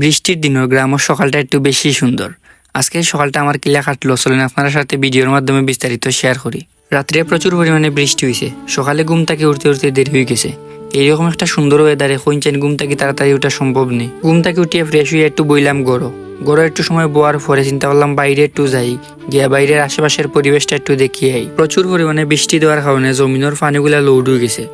বৃষ্টির দিনের গ্রামের সকালটা একটু বেশি সুন্দর। আজকের সকালটা আমার কিলা কাটলো, চলেন আপনার সাথে ভিডিওর মাধ্যমে বিস্তারিত শেয়ার করি। রাত্রে প্রচুর পরিমাণে বৃষ্টি হয়েছে, সকালে ঘুম থেকে উঠতে উঠতে দেরি হয়ে গেছে। এইরকম একটা সুন্দর ওয়েদারে কইছেন ঘুম থেকে তাড়াতাড়ি ওঠা সম্ভব নেই। ঘুম থেকে উঠিয়ে ফ্রেশ হয়ে একটু বইলাম গড়ো একটু সময় বোয়ার পরে চিন্তা করলাম বাইরে একটু যাই, গিয়া বাইরের আশেপাশের পরিবেশটা একটু দেখিয়ে আই। প্রচুর পরিমাণে বৃষ্টি দেওয়ার কারণে জমিনের পানিগুলা লোড হয়ে গেছে।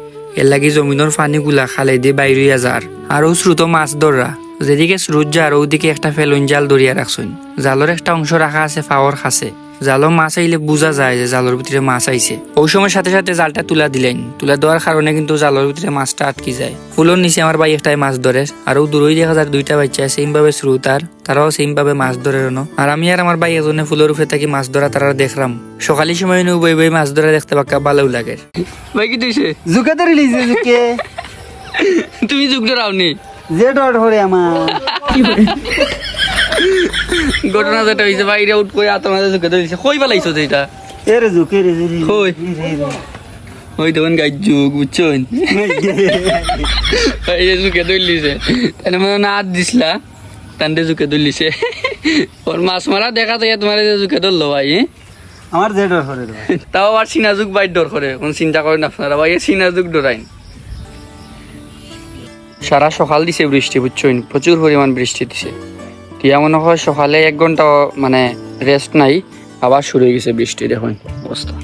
এর লাগি জমিনের পানিগুলা খালে দিয়ে বাইরে যার। আরও স্রোত মাছ ধরা, যেদিকে স্রোত যার ওদিকে একটা ফেলুন জাল ধরিয়া রাখছেন। জালের একটা অংশ রাখা আছে পাওয়ার কাছে। জালও মাছ আইলে বোঝা যায় যে জালের ভিতরে মাছ আইছে। ওই সময় সাথে সাথে জালটা তুলা দিলেন, তুলা দেওয়ার কারণে কিন্তু জালের ভিতরে মাছটা আটকি যায়। ফুলের নিচে আমার ভাই একটাই মাছ ধরে, আরও দূরই দেখা যায় দুইটা বাচ্চা সেম ভাবে স্রোত আর তারাও সেম ভাবে মাছ ধরে। আর আমি আর আমার ভাই এজনে ফুলের উপরে থাকি মাছ ধরা তারা দেখলাম। সকালের সময় বই বই মাছ ধরা দেখতে পাক্কা ভালো লাগে। ভাই কি তুইছে জুকে তো রিলিজ জুকে তুমি যুগ ধরাওনি যে ডর ধরে আমার ঘটনা যেটা হয়েছে বাইরে উঠ করে আতর মাঝে ঝুঁকে ধরেছে। কই পালাইছো যেটা এর জুকে রে কই ওই তখন গাই যুগ বুঝছেন এই যে ঝুঁকে ধরলিছে তাহলে মানে না হাত দিসলা তান্ডে ঝুঁকে ধরলিছে। ওর মাছ মারা দেখা যায় তোমার ঝুঁকে ধরলো ভাই। আমার যে ডর ধরে তাও আবার চীনা যুগ বাইর ডর করে, কোন চিন্তা করেন আপনারা ভাই, চীনা যুগ ডরাইন। সারা সকাল দিছে বৃষ্টি বুঝছেন, প্রচুর পরিমাণ বৃষ্টি দিছে। দিয়া মনে হয় সকালে 1 ঘন্টা মানে রেস্ট নাই, আবার শুরু হয়ে গেছে বৃষ্টি। দেখুন অবস্থা।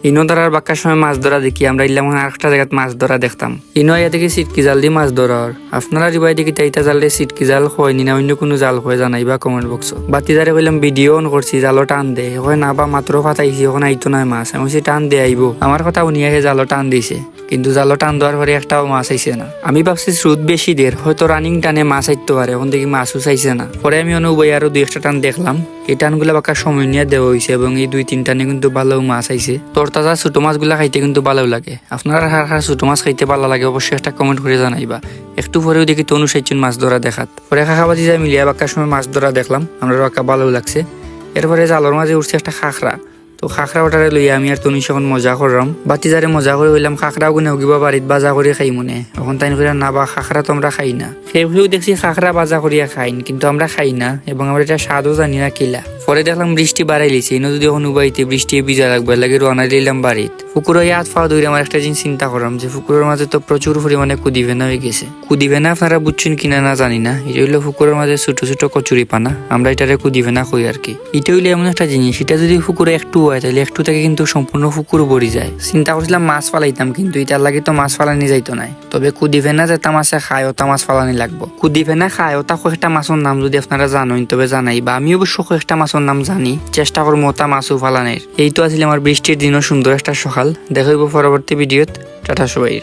ইনো ধরার বাক্কার সময় মাছ ধরা দেখি আমরা ইলাম আর একটা জায়গায় মাছ ধরা দেখতাম। ইনো ইয়া থেকে সিটকি জাল দিয়ে মাছ ধরার। আপনারা রিবাই দেখি তাইতা জাল দিয়ে সিটকি জাল হয়নি না অন্য কোনো জাল হয়ে জানাইবা কমেন্ট বক্স। বাতিদারে কইলাম ভিডিও অন করছি, জালো টান দে, হয় না বা মাত্র ফাটাইছি, ওখানে আইতো না মাছ। আমি টান দে আইব, আমার কথা উনিয়া হে জালো টান দিছে, কিন্তু জালো টান দেওয়ার পরে একটাও মাছ আইছে না। আমি ভাবছি স্রোত বেশি দের হয়তো রানিং টানে মাছ আইতে পারে, এখন দেখি মাছও চাইছে না। পরে আমি অনুবই আরো 2-1টা টান দেখলাম, এই টানগুলা বাক্কা সময় নিয়ে দেওয়া হয়েছে এবং এই 2-3 টানে কিন্তু ভালো মাছ আইছে। তরতাজা ছোট মাছগুলা খাইতে কিন্তু ভালো লাগে। আপনারা হার ছোট মাছ খাইতে ভালো লাগে অবশ্যই একটা কমেন্ট করে জানাইবা। একটু পরেও দেখি তনু সাইচুন মাছ ধরা দেখাত। পরে খাখাবাজি যায় মিলিয়া বাক্কার সময় মাছ ধরা দেখলাম, আমরা বাক্কা ভালো লাগছে। এরপরে জালর মাঝে উঠছে একটা খাখরা, তো খাখরা ওটারে লইয়া আমি আর তনুষ এখন মজা করলাম। বাতিজারে মজা করে হইলাম খাখরা গুনে উগিবা বাড়িত বাজা করে খাই মনে। এখন তাই করে না বা খাখরা তো আমরা খাই না। সেও দেখছি খাখরা বাজা করিয়া খাইন, কিন্তু আমরা খাই না এবং আমরা এটা স্বাদও জানি না কিলা। পরে দেখলাম বৃষ্টি বাড়াই লিছে, ইনো যদি এখন উবাইতে বৃষ্টি ভিজা লাগবে লাগে রওনা দিলাম বাড়িত। পুকুরে হাত পা ধরে আমার একটা জিনিস চিন্তা করলাম যে পুকুরের মাঝে তো প্রচুর পরিমাণে কুদি ভেনা হয়ে গেছে। কুদি ভেনা আপনারা বুঝছেন কিনা না জানি না, এটা হইলো পুকুরের মাঝে ছোট ছোট কচুরি পানা, আমরা এটারে কুদি ভেনা কই আর কি। এটা হইলে এমন একটা জিনিস, এটা যদি পুকুরে একটু হয় তাহলে একটু থেকে কিন্তু সম্পূর্ণ পুকুর ভরি যায়। চিন্তা করছিলাম মাছ ফালাইতাম, কিন্তু এটার লাগে তো মাছ ফালানি যাইতো নাই। তবে কুদি ভেনা যেটা মাছে খায় ওটা মাছ ফালানি লাগবো। কুদি ভেনা খায় ওটা কয়েকটা মাছের নাম যদি আপনারা জানেন তবে জানাই, বা আমি অবশ্য কয়েকটা মাছের নাম জানি, চেষ্টা করবো ওটা মাছও ফালানির। এই তো আসলে আমার বৃষ্টির দিনও সুন্দর একটা সকাল। দেখা হইব পরবর্তী ভিডিওত। টাটা সবাই।